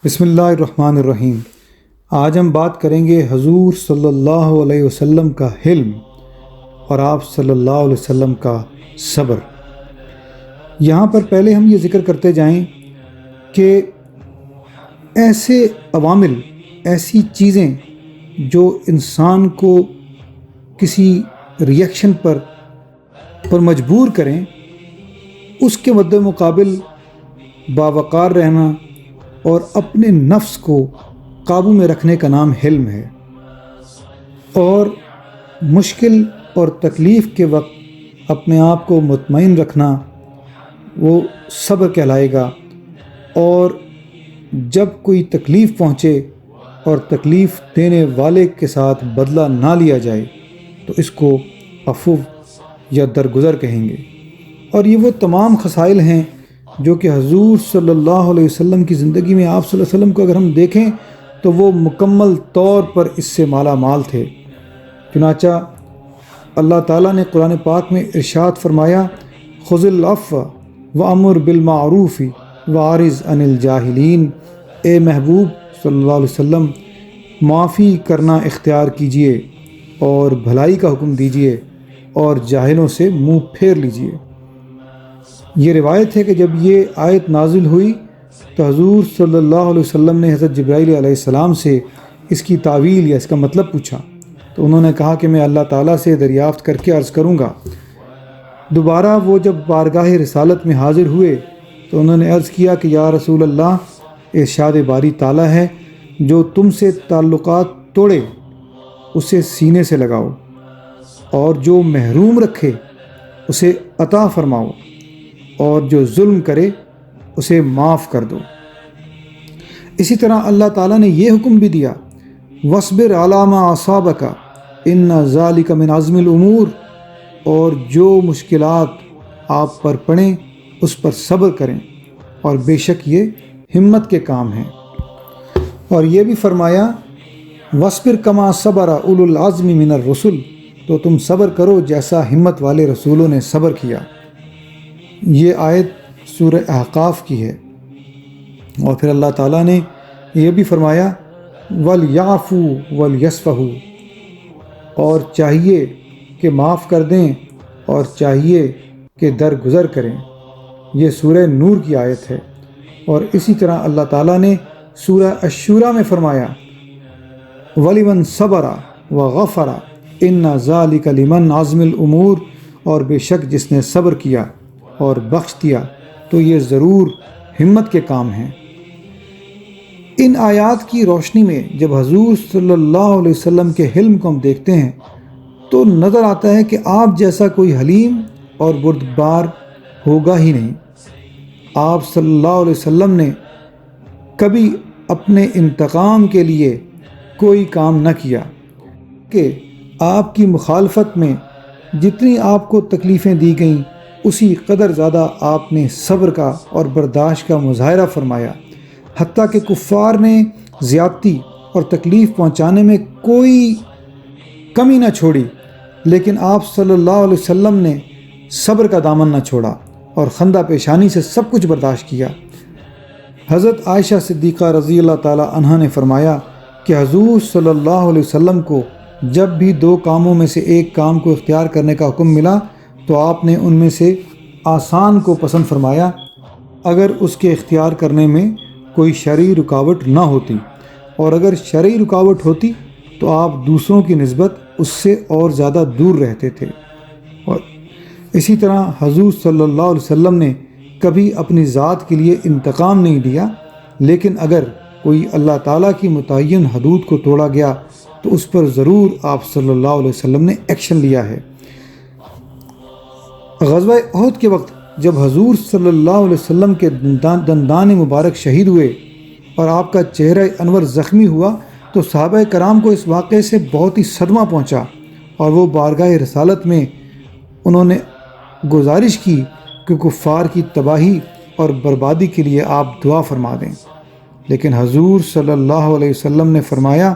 بسم اللہ الرحمن الرحیم۔ آج ہم بات کریں گے حضور صلی اللہ علیہ وسلم کا حلم اور آپ صلی اللہ علیہ وسلم کا صبر۔ یہاں پر پہلے ہم یہ ذکر کرتے جائیں کہ ایسے عوامل، ایسی چیزیں جو انسان کو کسی ریئیکشن پر مجبور کریں، اس کے مد مقابل باوقار رہنا اور اپنے نفس کو قابو میں رکھنے کا نام حلم ہے۔ اور مشکل اور تکلیف کے وقت اپنے آپ کو مطمئن رکھنا وہ صبر کہلائے گا، اور جب کوئی تکلیف پہنچے اور تکلیف دینے والے کے ساتھ بدلہ نہ لیا جائے تو اس کو عفو یا درگزر کہیں گے۔ اور یہ وہ تمام خصائل ہیں جو کہ حضور صلی اللہ علیہ وسلم کی زندگی میں آپ صلی اللہ علیہ وسلم کو اگر ہم دیکھیں تو وہ مکمل طور پر اس سے مالا مال تھے۔ چنانچہ اللہ تعالیٰ نے قرآن پاک میں ارشاد فرمایا، خذ العفو وامر بالمعروف واعرض عن الجاہلین۔ اے محبوب صلی اللہ علیہ وسلم، معافی کرنا اختیار کیجیے اور بھلائی کا حکم دیجیے اور جاہلوں سے منہ پھیر لیجیے۔ یہ روایت ہے کہ جب یہ آیت نازل ہوئی تو حضور صلی اللہ علیہ وسلم نے حضرت جبرائیل علیہ السلام سے اس کی تعویل یا اس کا مطلب پوچھا، تو انہوں نے کہا کہ میں اللہ تعالیٰ سے دریافت کر کے عرض کروں گا۔ دوبارہ وہ جب بارگاہ رسالت میں حاضر ہوئے تو انہوں نے عرض کیا کہ یا رسول اللہ، ارشاد باری تعالیٰ ہے جو تم سے تعلقات توڑے اسے سینے سے لگاؤ، اور جو محروم رکھے اسے عطا فرماؤ، اور جو ظلم کرے اسے معاف کر دو۔ اسی طرح اللہ تعالیٰ نے یہ حکم بھی دیا، وَاصْبِرْ عَلَىٰ مَا أَصَابَكَ إِنَّ ذَلِكَ مِنْ عَزْمِ الْأُمُورِ، اور جو مشکلات آپ پر پڑیں اس پر صبر کریں، اور بے شک یہ ہمت کے کام ہیں۔ اور یہ بھی فرمایا، وَاصْبِرْ كَمَا صَبَرَ أُولُو الْعَزْمِ مِنَ الرُّسُلِ، تو تم صبر کرو جیسا ہمت والے رسولوں نے صبر کیا۔ یہ آیت سورہ احقاف کی ہے۔ اور پھر اللہ تعالیٰ نے یہ بھی فرمایا، وَلْيَعْفُوا وَلْيَصْفَحُوا، اور چاہیے کہ معاف کر دیں اور چاہیے کہ درگزر کریں۔ یہ سورہ نور کی آیت ہے۔ اور اسی طرح اللہ تعالیٰ نے سورہ الشورى میں فرمایا، وَلِمَنْ صَبَرَ وَغَفَرَ إِنَّ ذَلِكَ لِمَنْ عَزْمِ الْأُمُورِ، اور بے شک جس نے صبر کیا اور بخش دیا تو یہ ضرور ہمت کے کام ہیں۔ ان آیات کی روشنی میں جب حضور صلی اللہ علیہ وسلم کے حلم کو ہم دیکھتے ہیں تو نظر آتا ہے کہ آپ جیسا کوئی حلیم اور بردبار ہوگا ہی نہیں۔ آپ صلی اللہ علیہ وسلم نے کبھی اپنے انتقام کے لیے کوئی کام نہ کیا کہ آپ کی مخالفت میں جتنی آپ کو تکلیفیں دی گئیں اسی قدر زیادہ آپ نے صبر کا اور برداشت کا مظاہرہ فرمایا، حتیٰ کہ کفار نے زیادتی اور تکلیف پہنچانے میں کوئی کمی نہ چھوڑی، لیکن آپ صلی اللہ علیہ وسلم نے صبر کا دامن نہ چھوڑا اور خندہ پیشانی سے سب کچھ برداشت کیا۔ حضرت عائشہ صدیقہ رضی اللہ تعالی عنہا نے فرمایا کہ حضور صلی اللہ علیہ وسلم کو جب بھی دو کاموں میں سے ایک کام کو اختیار کرنے کا حکم ملا تو آپ نے ان میں سے آسان کو پسند فرمایا اگر اس کے اختیار کرنے میں کوئی شرعی رکاوٹ نہ ہوتی، اور اگر شرعی رکاوٹ ہوتی تو آپ دوسروں کی نسبت اس سے اور زیادہ دور رہتے تھے۔ اور اسی طرح حضور صلی اللہ علیہ وسلم نے کبھی اپنی ذات کے لیے انتقام نہیں لیا، لیکن اگر کوئی اللہ تعالیٰ کی متعین حدود کو توڑا گیا تو اس پر ضرور آپ صلی اللہ علیہ وسلم نے ایکشن لیا ہے۔ غزوہ احد کے وقت جب حضور صلی اللہ علیہ وسلم کے دندان مبارک شہید ہوئے اور آپ کا چہرہ انور زخمی ہوا تو صحابہ کرام کو اس واقعے سے بہت ہی صدمہ پہنچا، اور وہ بارگاہ رسالت میں انہوں نے گزارش کی کہ کفار کی تباہی اور بربادی کے لیے آپ دعا فرما دیں، لیکن حضور صلی اللہ علیہ وسلم نے فرمایا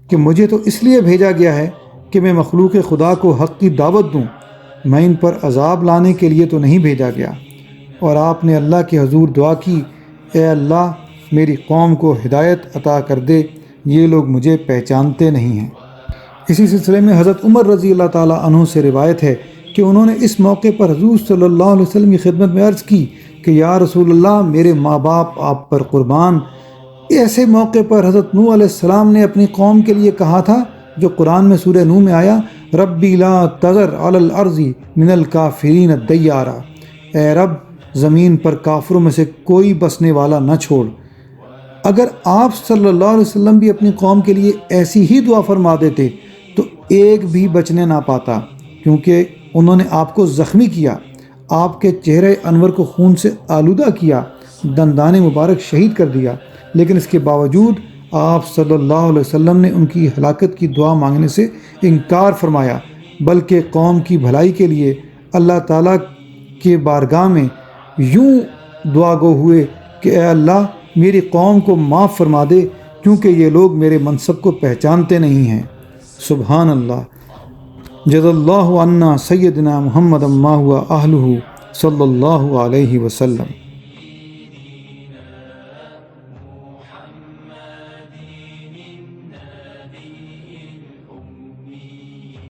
کہ مجھے تو اس لیے بھیجا گیا ہے کہ میں مخلوق خدا کو حق کی دعوت دوں، میں ان پر عذاب لانے کے لیے تو نہیں بھیجا گیا۔ اور آپ نے اللہ کے حضور دعا کی، اے اللہ میری قوم کو ہدایت عطا کر دے، یہ لوگ مجھے پہچانتے نہیں ہیں۔ اسی سلسلے میں حضرت عمر رضی اللہ تعالیٰ عنہ سے روایت ہے کہ انہوں نے اس موقع پر حضور صلی اللہ علیہ وسلم کی خدمت میں عرض کی کہ یا رسول اللہ، میرے ماں باپ آپ پر قربان۔ ایسے موقع پر حضرت نوح علیہ السلام نے اپنی قوم کے لیے کہا تھا، جو قرآن میں سورہ نوح میں آیا، ربی لا تذر علی الارض من الکافرین دیارا، اے رب زمین پر کافروں میں سے کوئی بسنے والا نہ چھوڑ۔ اگر آپ صلی اللہ علیہ وسلم بھی اپنی قوم کے لیے ایسی ہی دعا فرما دیتے تو ایک بھی بچنے نہ پاتا، کیونکہ انہوں نے آپ کو زخمی کیا، آپ کے چہرے انور کو خون سے آلودہ کیا، دندان مبارک شہید کر دیا، لیکن اس کے باوجود آپ صلی اللہ علیہ وسلم نے ان کی ہلاکت کی دعا مانگنے سے انکار فرمایا، بلکہ قوم کی بھلائی کے لیے اللہ تعالیٰ کے بارگاہ میں یوں دعا گو ہوئے کہ اے اللہ میری قوم کو معاف فرما دے، کیونکہ یہ لوگ میرے منصب کو پہچانتے نہیں ہیں۔ سبحان اللہ۔ جزا اللہ عنا سیدنا محمد ما ہوا اہلہ صلی اللہ علیہ وسلم۔